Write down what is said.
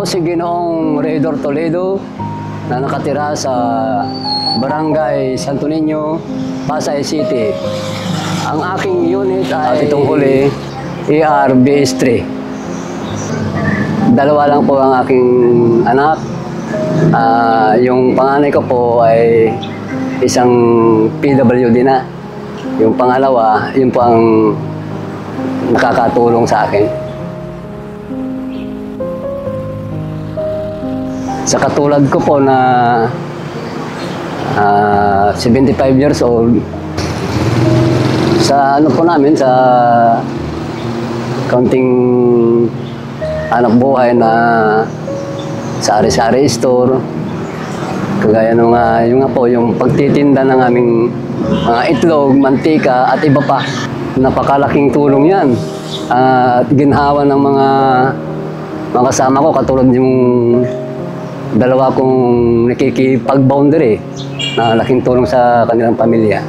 Ako si Ginoong Redor Toledo na nakatira sa Barangay Santo Niño, Pasay City. Ang aking unit ay itong huli, ERBS-3. Dalawa lang po ang aking anak. Yung panganay ko po ay isang PWD na. Yung pangalawa, yun po ang nakakatulong sa akin. Sa katulad ko po na 75 years old, sa ano po namin, sa kaunting anak buhay na sa ari-ari store, kagaya nung yung nga po, yung pagtitinda ng aming mga itlog, mantika at iba pa. Napakalaking tulong yan. At ginhawa ng mga kasama ko, katulad yung dalawa kong nakikipag-boundary na laking tulong sa kanilang pamilya.